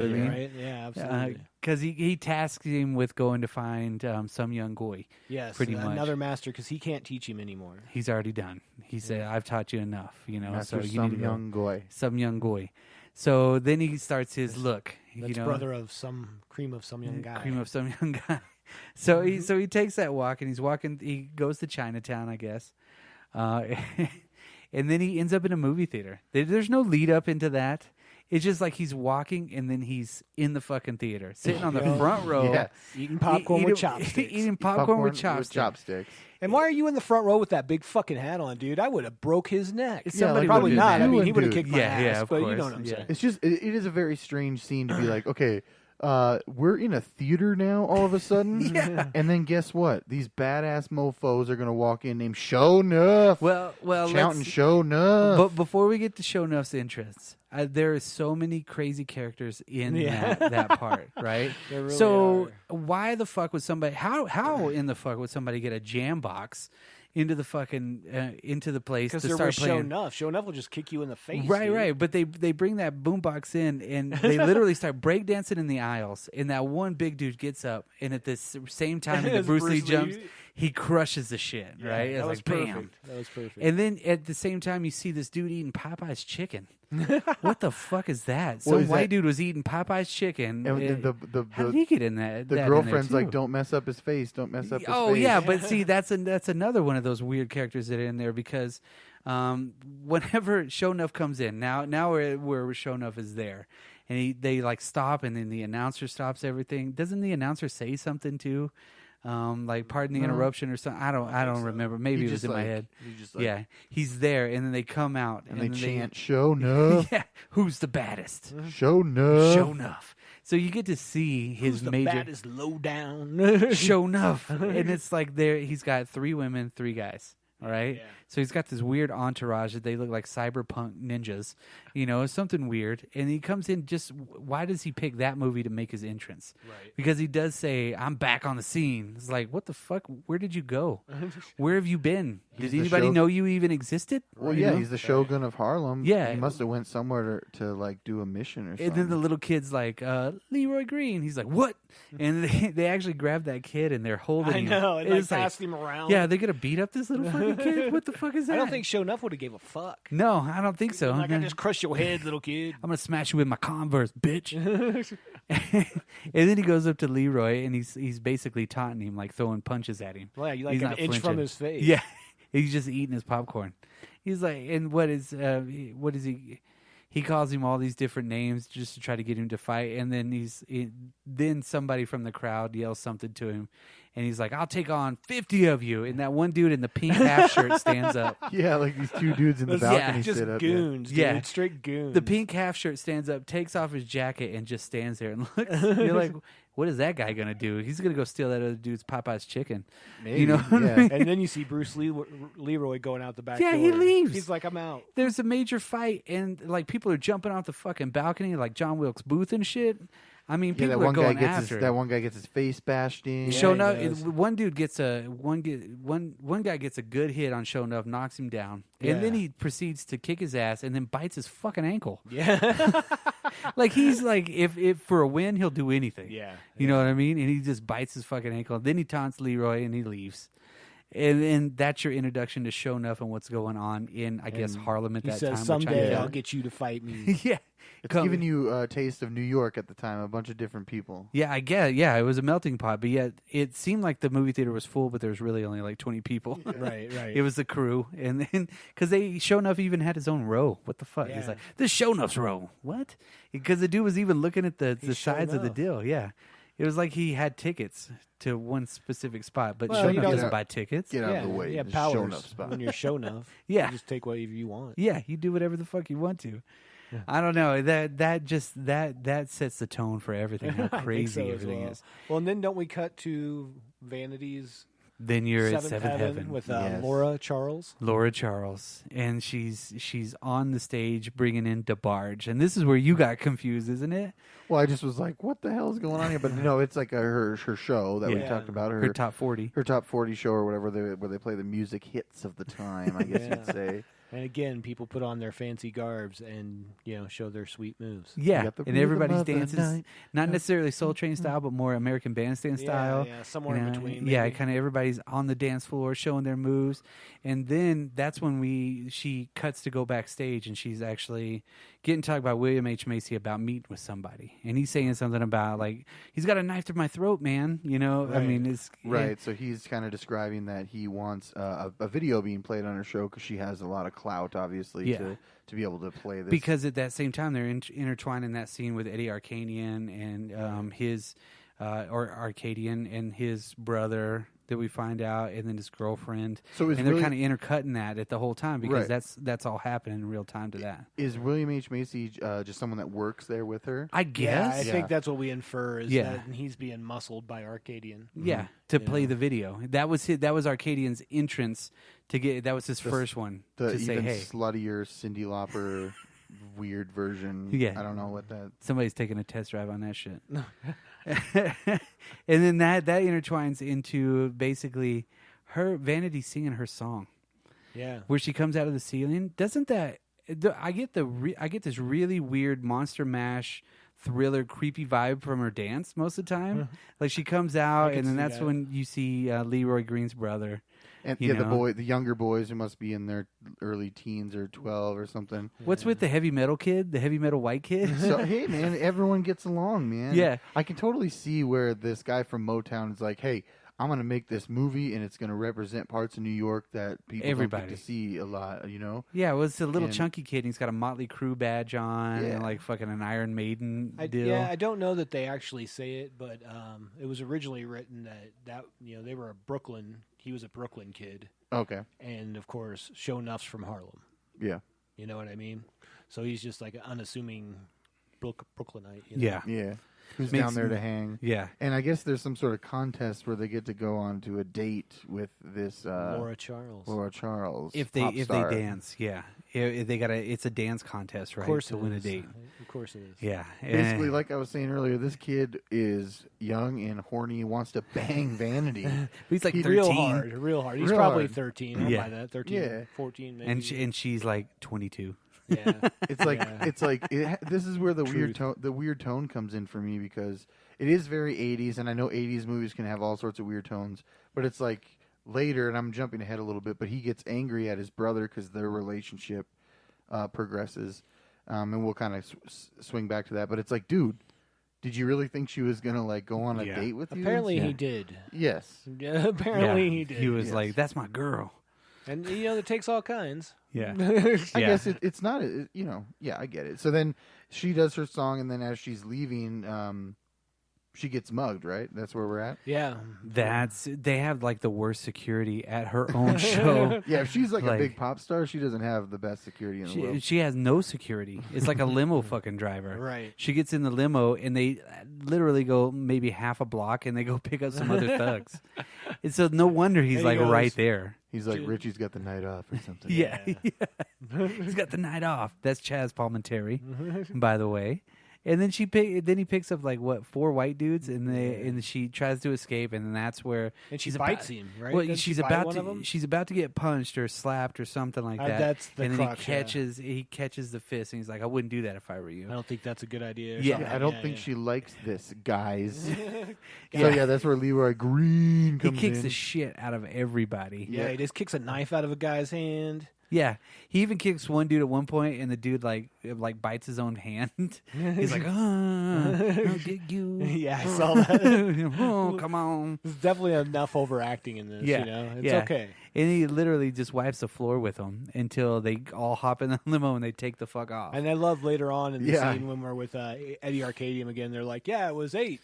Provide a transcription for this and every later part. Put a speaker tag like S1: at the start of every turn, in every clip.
S1: Right? Yeah, absolutely.
S2: Because he tasks him with going to find some young boy.
S1: Yes,
S2: pretty much.
S1: Another master, because he can't teach him anymore.
S2: He's already done. He said, "I've taught you enough."
S3: Master
S2: so you
S3: some
S2: need to
S3: young boy.
S2: Some young boy. So then he starts his look.
S1: That's brother of some cream of some young guy.
S2: Cream of some young guy. So he takes that walk and he's walking. He goes to Chinatown, I guess, and then he ends up in a movie theater. There's no lead up into that. It's just like he's walking and then he's in the fucking theater, sitting on the front row,
S1: eating popcorn with chopsticks.
S2: Eating popcorn with chopsticks.
S1: And why are you in the front row with that big fucking hat on, dude? I would have broke his neck.
S2: Somebody
S1: probably not. I mean, he would have
S3: Dude.
S1: kicked my ass.
S2: of
S1: But
S2: course.
S1: you know what I'm saying.
S3: It's just it is a very strange scene to be like, okay, we're in a theater now all of a sudden, and then guess what? These badass mofos are gonna walk in named Sho'nuff.
S2: Well,
S3: shouting Sho'nuff.
S2: But before we get to Sho'nuff's entrance, there are so many crazy characters in that part, right?
S1: There really
S2: so
S1: are.
S2: why the fuck would somebody? How in the fuck would somebody get a jam box into the fucking into the place to start playing?
S1: Sho'nuff. Sho'nuff will just kick you in the face.
S2: Right,
S1: dude.
S2: right. But they bring that boombox in, and they literally start breakdancing in the aisles. And that one big dude gets up, and at the same time that Bruce Lee jumps, he crushes the shit. Right?
S1: That
S2: It's
S1: was
S2: like
S1: perfect.
S2: bam.
S1: That was perfect.
S2: And then at the same time, you see this dude eating Popeye's chicken. What the fuck is that? Some white dude was eating Popeye's chicken.
S3: And
S2: how did he get in that?
S3: The girlfriend's like, "Don't mess up his face. Don't mess up his face."
S2: Oh yeah, but see, that's another one of those weird characters that are in there because whenever Sho'nuff comes in, now where Sho'nuff is there, and they like stop, and then the announcer stops everything. Doesn't the announcer say something too? Like pardon the interruption or something. I don't remember. Maybe it was in my head. Yeah, he's there, and then they come out
S3: and they chant Sho'nuff.
S2: Yeah, who's the baddest?
S3: Sho'nuff.
S2: Sho'nuff. So you get to see his
S1: the
S2: major
S1: baddest low down.
S2: Sho'nuff, and it's like he's got 3 women, 3 guys. All right, so he's got this weird entourage that they look like cyberpunk ninjas, something weird. And he comes in. Just why does he pick that movie to make his entrance?
S1: Right.
S2: Because he does say, "I'm back on the scene." It's like, what the fuck? Where did you go? Where have you been? Did anybody know you even existed?
S3: Well, yeah, he's the Shogun of Harlem.
S2: Yeah,
S3: he must have went somewhere to like do a mission or something.
S2: And then the little kid's like, Leroy Green. He's like, what? And they actually grab that kid and they're holding him.
S1: I know, and like passed him around.
S2: Yeah, they're gonna beat up this little fucking kid. What the fuck is that?
S1: I don't think Sho'nuff would have gave a fuck.
S2: No, I don't think so.
S1: Like, I just crushed your head, little kid.
S2: I'm gonna smash you with my Converse, bitch. And then he goes up to Leroy and he's basically taunting him, like throwing punches at him.
S1: Well, you like
S2: he's
S1: an
S2: not
S1: inch
S2: flinching.
S1: from his face.
S2: Yeah, he's just eating his popcorn. He's like, and what is he? He calls him all these different names just to try to get him to fight, and then then somebody from the crowd yells something to him, and he's like, "I'll take on 50 of you." And that one dude in the pink half shirt stands up.
S3: Yeah, like these 2 dudes in the balcony
S1: just
S3: sit up.
S1: Goons, dude.
S2: Yeah,
S1: straight goons.
S2: The pink half shirt stands up, takes off his jacket, and just stands there and looks. You're like, what is that guy gonna do? He's gonna go steal that other dude's Popeye's chicken.
S3: Maybe,
S1: And then you see Bruce Leroy going out the back door.
S2: He leaves.
S1: He's like, I'm out.
S2: There's a major fight, and like people are jumping off the fucking balcony, like John Wilkes Booth and shit. I mean, people
S3: that
S2: are going after
S3: that one guy gets his face bashed in.
S2: Sho'nuff, one dude gets one guy gets a good hit on Sho'nuff, knocks him down, and then he proceeds to kick his ass and then bites his fucking ankle.
S1: Yeah,
S2: like he's like if for a win he'll do anything.
S1: Yeah,
S2: you know what I mean. And he just bites his fucking ankle. And then he taunts Leroy and he leaves. And then that's your introduction to Sho'nuff and what's going on in, I guess, Harlem at that time.
S1: He says, someday I'll get you to fight me.
S2: Yeah.
S3: It's giving you a taste of New York at the time, a bunch of different people.
S2: Yeah, I get it. Yeah, it was a melting pot, but yet it seemed like the movie theater was full, but there was really only like 20 people.
S1: Right.
S2: It was the crew. And then, because Sho'nuff even had his own row. What the fuck? He's like, this Sho'nuff's row. What? Because the dude was even looking at the sides of the deal. Yeah. It was like he had tickets to one specific spot, but Sho'nuff doesn't buy tickets.
S3: Get out of the way.
S1: Yeah, powers spot. When you're Sho'nuff.
S2: Yeah.
S1: You just take whatever you want.
S2: Yeah, you do whatever the fuck you want to. Yeah. I don't know. That sets the tone for everything. How crazy everything is.
S1: Well, and then don't we cut to Vanity's?
S2: Then you're at Seventh Heaven
S1: with Laura Charles.
S2: Laura Charles, and she's on the stage bringing in DeBarge, and this is where you got confused, isn't it?
S3: Well, I just was like, "What the hell is going on here?" But no, it's like her show that we talked about,
S2: her top 40,
S3: her top 40 show or whatever, where they play the music hits of the time. I guess you'd say.
S1: And again, people put on their fancy garbs and show their sweet moves.
S2: Yeah,
S3: got the
S2: and
S3: rhythm
S2: everybody's
S3: of the
S2: dances,
S3: night.
S2: not necessarily Soul Train style, but more American Bandstand style.
S1: Yeah, somewhere in between.
S2: Yeah,
S1: maybe.
S2: kind of everybody's on the dance floor showing their moves, and then that's when she cuts to go backstage, and she's actually getting talked by William H. Macy about meeting with somebody, and he's saying something about like he's got a knife through my throat, man. I
S1: Right.
S2: mean, it's
S3: Right, so he's kind of describing that he wants a video being played on her show because she has a lot of clout, obviously,
S2: Yeah.
S3: to be able to play this.
S2: because at that same time they're intertwining that scene with Eddie Arcadian and his Arcadian and his brother that we find out, and then his girlfriend.
S3: So is
S2: and they're
S3: really-
S2: kind of intercutting that at the whole time because
S3: Right.
S2: that's all happening in real time to that.
S3: Is William H. Macy just someone that works there with her?
S2: I
S1: Yeah,
S2: guess.
S1: I think that's what we infer is
S2: Yeah.
S1: that he's being muscled by Arcadian.
S2: Yeah, to play the video. That was Arcadian's entrance to get. That was his first one
S3: The
S2: to say,
S3: even
S2: "Hey,
S3: sluttier Cyndi Lauper weird version.
S2: Yeah.
S3: I don't know what that.
S2: somebody's taking a test drive on that shit." And then that intertwines into basically her Vanity singing her song,
S1: Yeah.
S2: where she comes out of the ceiling. Doesn't that? I get this really weird Monster Mash thriller creepy vibe from her dance most of the time. Like she comes out,
S1: can
S2: and then
S1: see
S2: that's
S1: that.
S2: when you see Leroy Green's brother.
S3: And
S2: You
S3: the
S2: know.
S3: the younger boys who must be in their early teens or 12 or something.
S2: What's with the heavy metal kid, the heavy metal white kid?
S3: So hey man, everyone gets along, man.
S2: Yeah.
S3: I can totally see where this guy from Motown is like, hey, I'm gonna make this movie and it's gonna represent parts of New York that people don't
S2: Everybody.
S3: get to see a lot.
S2: Yeah, well, it's a little
S3: And-
S2: chunky kid. And he's got a Motley Crue badge on
S3: Yeah.
S2: and like fucking an Iron Maiden
S1: I don't know that they actually say it, but it was originally written that they were he was a Brooklyn kid,
S3: Okay.
S1: and of course Sho'nuff's from Harlem.
S3: Yeah.
S1: You know what I mean? So he's just like an unassuming Brooklynite.
S2: Yeah.
S3: Yeah. Who's
S2: Makes
S3: down there to
S2: sense.
S3: hang?
S2: Yeah.
S3: And I guess there's some sort of contest where they get to go on to a date with this
S1: Laura Charles.
S3: Laura Charles.
S2: If
S3: pop
S2: they
S3: star.
S2: dance, yeah. If they it's a dance contest, right?
S1: Of course
S2: to
S1: it
S2: win
S1: is.
S2: a date.
S1: Of course it is.
S2: Yeah.
S3: Basically,
S2: And-
S3: like I was saying earlier, this kid is young and horny, wants to bang Vanity.
S2: he's like 13.
S1: Real hard. He's
S3: Real
S1: probably
S3: hard.
S1: 13. I'll
S2: Yeah.
S1: buy that. 13,
S3: Yeah.
S1: 14 maybe.
S2: and she's like 22.
S1: yeah.
S3: It's like
S1: Yeah.
S3: this is where the
S1: Truth.
S3: weird tone comes in for me because it is very 80s, and I know 80s movies can have all sorts of weird tones, but it's like later, and I'm jumping ahead a little bit, but he gets angry at his brother because their relationship progresses, and we'll kind of swing back to that. But it's like, dude, did you really think she was gonna like go on a
S2: Yeah.
S3: date with you?
S1: Apparently
S2: Yeah.
S1: he did.
S3: yes.
S1: Yeah, apparently
S2: Yeah.
S1: he did.
S2: He was
S3: yes.
S2: like, "That's my girl."
S1: And it takes all kinds.
S2: Yeah.
S3: I
S2: Yeah.
S3: guess it's not, yeah, I get it. So then she does her song, and then as she's leaving, she gets mugged, right? That's where we're at.
S1: Yeah.
S2: They have like the worst security at her own show.
S3: Yeah, if she's like a
S2: Like-
S3: big pop star, she doesn't have the best security in the world.
S2: She has no security. It's like a limo fucking driver.
S1: Right.
S2: She gets in the limo and they literally go maybe half a block and they go pick up some other thugs. And so no wonder he's
S1: And he
S2: like
S1: goes-
S2: right there.
S3: He's like,
S1: Dude.
S3: Richie's got the night off or something.
S2: Yeah. He's got the night off. That's Chaz Palminteri, by the way. And then then he picks up like 4 white dudes and she tries to escape, and then that's where
S1: And she
S2: she's
S1: bites
S2: about,
S1: him, right?
S2: Well,
S1: Doesn't
S2: she's
S1: she bite
S2: about
S1: one of
S2: to
S1: them?
S2: she's about to get punched or slapped or something like that.
S1: That's the
S2: and then
S1: crux,
S2: he catches the fist, and he's like, "I wouldn't do that if I were you."
S1: I don't think that's a good idea. Or
S2: Yeah.
S1: something.
S3: I don't
S1: Yeah,
S3: think
S1: yeah.
S3: she likes this, guys.
S2: Yeah.
S3: So yeah, that's where Leroy Green
S2: He
S3: comes
S2: kicks
S3: in.
S2: the shit out of everybody.
S1: Yeah, he just kicks a knife out of a guy's hand.
S2: Yeah, he even kicks one dude at one point, and the dude like bites his own hand. He's like, I'll get you."
S1: Yeah, I saw that.
S2: Oh, come on.
S1: There's definitely enough overacting in this.
S2: Yeah,
S1: It's
S2: yeah.
S1: okay.
S2: And he literally just wipes the floor with him until they all hop in the limo and they take the fuck off.
S1: And I love later on in the
S3: Yeah.
S1: scene when we're with Eddie Arcadium again. They're like, "Yeah, it was 8."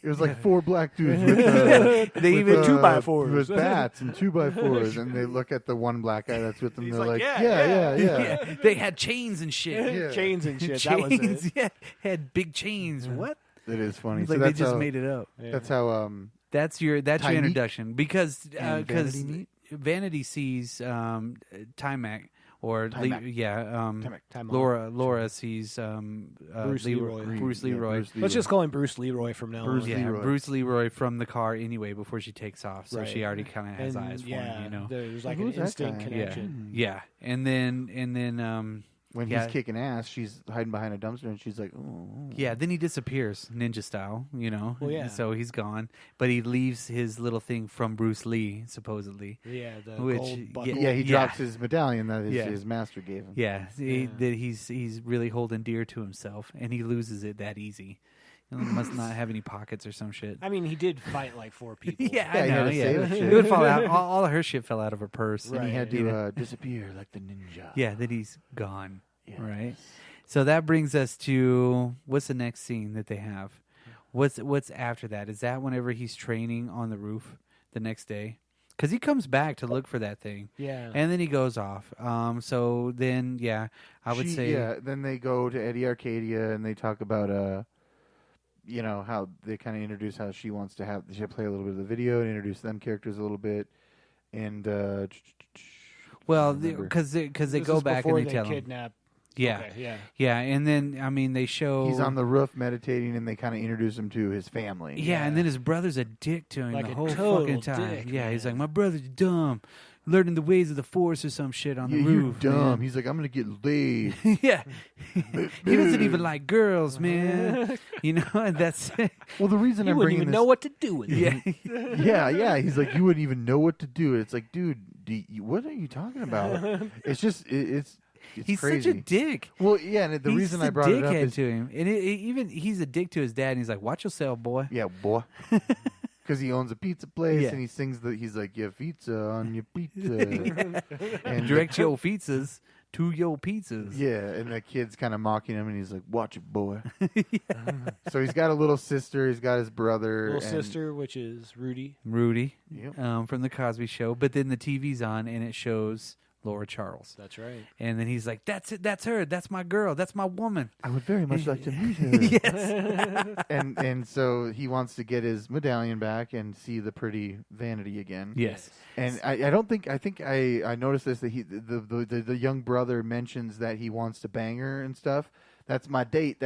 S3: It was like 4 black dudes with,
S2: They
S3: with,
S2: even
S1: 2x4s.
S3: with bats and 2x4s, and they look at the one black guy that's with them.
S1: He's
S3: They're
S1: like,
S3: like,
S1: "Yeah,
S3: yeah.
S2: They had chains and shit.
S3: Yeah.
S1: Chains and shit.
S2: Chains,
S1: That was it.
S2: yeah, had big chains. What?
S3: It is funny.
S2: It's
S3: So
S2: like they
S3: that's
S2: just
S3: how,
S2: made it up.
S1: Yeah.
S3: That's how
S2: That's your
S3: Tiny
S2: introduction because
S3: and Vanity meet?
S2: Vanity sees Timac or Laura sees
S1: Bruce Leroy.
S2: Bruce Leroy.
S1: Let's just call him Bruce Leroy from now on.
S2: Bruce Leroy from the car anyway before she takes off, so she already kind of has eyes for him. You know,
S1: there's like an instant connection.
S2: Yeah, and then
S3: when he's kicking ass, she's hiding behind a dumpster, and she's like, "Oh."
S2: Yeah, then he disappears, ninja style, you know.
S1: Well, yeah.
S2: So he's gone, but he leaves his little thing from Bruce Lee, supposedly.
S1: Yeah, the gold buckle.
S3: He drops his medallion that his master gave him.
S2: Yeah, that he's really holding dear to himself, and he loses it that easy. He must not have any pockets or some shit.
S1: I mean, he did fight like 4 people.
S2: I know. It would fall out. All of her shit fell out of her purse,
S3: and he had to disappear like the ninja.
S2: Yeah, then he's gone.
S3: Yes.
S2: Right. So that brings us to what's the next scene that they have? What's after that? Is that whenever he's training on the roof the next day? Because he comes back to look for that thing.
S1: Yeah.
S2: And then he goes off. So then, I would say.
S3: Yeah, then they go to Eddie Arcadia and they talk about, how they kind of introduce how she wants to play a little bit of the video and introduce them characters a little bit. And.
S2: Well, because they go back and they tell him.
S1: Kidnap.
S2: Yeah.
S1: Okay,
S2: yeah. And then, I mean, they show...
S3: He's on the roof meditating, and they kind of introduce him to his family.
S2: Yeah, and then his brother's a dick to him
S1: like
S2: the whole
S1: fucking
S2: time.
S1: Dick,
S2: yeah,
S1: man.
S2: He's like, my brother's dumb. Learning the ways of the Force or some shit on the roof.
S3: You're dumb.
S2: Man.
S3: He's like, I'm going to get laid.
S2: Yeah. He doesn't even like girls, man. You know, and that's...
S3: Well, the reason
S1: you
S3: I'm
S1: wouldn't
S3: bringing
S1: even
S3: this...
S1: know what to do with it.
S3: Yeah. He's like, you wouldn't even know what to do. It's like, dude, what are you talking about? It's just... It's
S2: he's
S3: crazy.
S2: Such a dick.
S3: Well, yeah, and the reason I brought it up is
S2: to him, and even he's a dick to his dad. And he's like, "Watch yourself, boy."
S3: Yeah, boy. Because he owns a pizza place, and he sings he's like, "Yeah, pizza on your pizza,"
S2: and direct your pizzas to your pizzas.
S3: Yeah, and the kid's kind of mocking him, and he's like, "Watch it, boy." So he's got a little sister. He's got his brother,
S1: sister, which is Rudy.
S3: Yep.
S2: From the Cosby Show. But then the TV's on, and it shows Laura Charles.
S1: That's right.
S2: And then he's like, "That's it. That's her. That's my girl. That's my woman.
S3: I would very much like to meet her."
S2: Yes.
S3: and so he wants to get his medallion back and see the pretty vanity again.
S2: Yes.
S3: And I noticed this, that the young brother mentions that he wants to bang her and stuff. That's my date.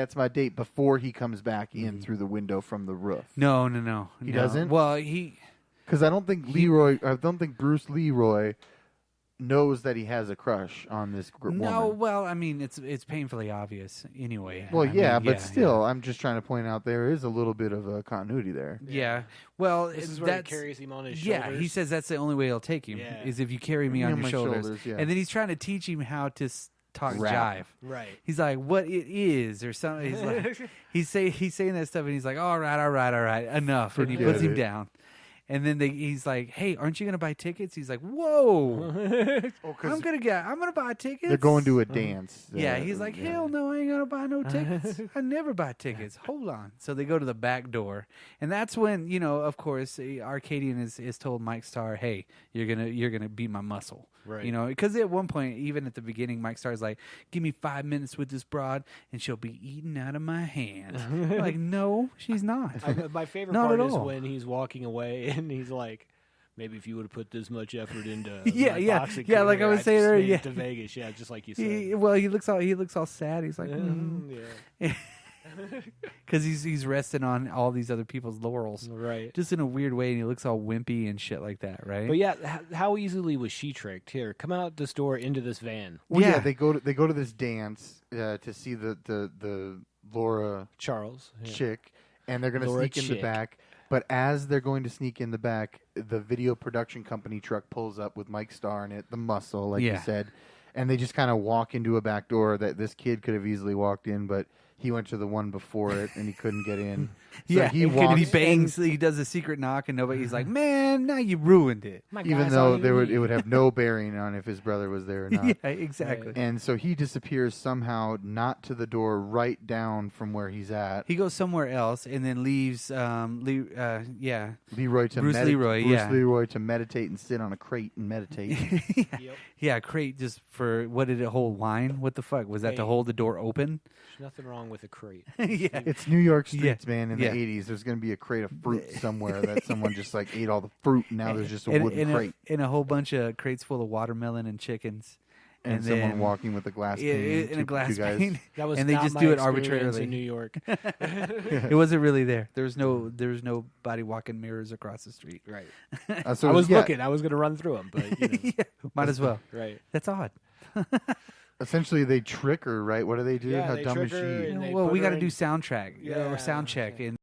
S3: Before he comes back in through the window from the roof.
S2: No.
S3: He doesn't?
S2: Well,
S3: because I don't think Bruce Leroy knows that he has a crush on this woman.
S2: No, well, I mean, it's painfully obvious anyway.
S3: Well, but still, I'm just trying to point out there is a little bit of a continuity there.
S2: Yeah. Well,
S1: this is where he carries him on his shoulders.
S2: Yeah, he says that's the only way he'll take him is if you carry me on your shoulders.
S3: Yeah.
S2: And then he's trying to teach him how to talk
S3: Rap.
S2: jive.
S1: Right.
S2: He's like, "What it is," or something. He's like, he's saying that stuff, and he's like, "All right, enough," and he puts him down. And then he's like, "Hey, aren't you gonna buy tickets?" He's like, "Whoa, I'm gonna buy tickets."
S3: They're going to a dance.
S2: Yeah, he's like, "Hell no, I ain't gonna buy no tickets. I never buy tickets." Hold on. So they go to the back door, and that's when of course, Arcadian is told Mike Starr, "Hey, you're gonna be my muscle."
S1: Right.
S2: Because at one point, even at the beginning, Mike Starr's like, "Give me 5 minutes with this broad, and she'll be eating out of my hand." I'm like, no, she's not.
S1: My favorite
S2: Not
S1: part
S2: at
S1: is
S2: all.
S1: when he's walking away and he's like, "Maybe if you would have put this much effort into boxing
S2: yeah, like I
S1: career,
S2: was
S1: I'd
S2: saying
S1: just
S2: earlier,
S1: made
S2: yeah.
S1: it to Vegas, just like you said."
S2: He looks all sad. He's like, because he's resting on all these other people's laurels,
S1: right?
S2: Just in a weird way, and he looks all wimpy and shit like that, right?
S1: But yeah, how easily was she tricked? Here, come out this door into this van.
S3: Well, yeah, they go to this dance to see the Laura
S1: Charles
S3: chick, and they're going to
S1: Laura
S3: sneak in the back. But as they're going to sneak in the back, the video production company truck pulls up with Mike Starr in it, the muscle, like you said, and they just kind of walk into a back door that this kid could have easily walked in, but he went to the one before it and he couldn't get in. So he
S2: bangs. He does a secret knock, and he's like, "Man, now you ruined it."
S3: Even though it would have no bearing on if his brother was there or not.
S2: Yeah, exactly.
S3: Right. And so he disappears somehow, not to the door, right down from where he's at.
S2: He goes somewhere else and then leaves.
S3: Leroy to
S2: Bruce Leroy.
S3: Bruce Leroy to meditate and sit on a crate and meditate.
S2: Yeah, crate just for what did it hold? Wine? What the fuck was that to hold the door open?
S1: There's nothing wrong with a crate.
S2: Yeah,
S3: it's New York streets, man. In the 80s, there's going to be a crate of fruit somewhere that someone just like ate all the fruit, and now there's just a wooden crate
S2: and a whole bunch of crates full of watermelon and chickens.
S3: and someone walking with a glass pane.
S2: In a glass
S3: two guys.
S2: pane.
S1: That was
S2: and they
S1: not
S2: just
S1: my
S2: do it
S1: experience
S2: arbitrarily
S1: in New York.
S2: It wasn't really there. There was nobody walking mirrors across the street.
S1: Right.
S3: So
S1: I was looking. I was going to run through them, but you know.
S2: Yeah, might as well.
S1: Right.
S2: That's odd.
S3: Essentially, they trick her, right? What do they do?
S1: Yeah,
S3: How
S1: they
S3: dumb
S1: trick
S3: is
S1: her
S3: she?
S1: and they
S2: Well,
S1: put
S2: we
S1: her
S2: got to
S1: in-
S2: do soundtrack
S1: Yeah,
S2: or sound check,
S1: yeah.
S2: and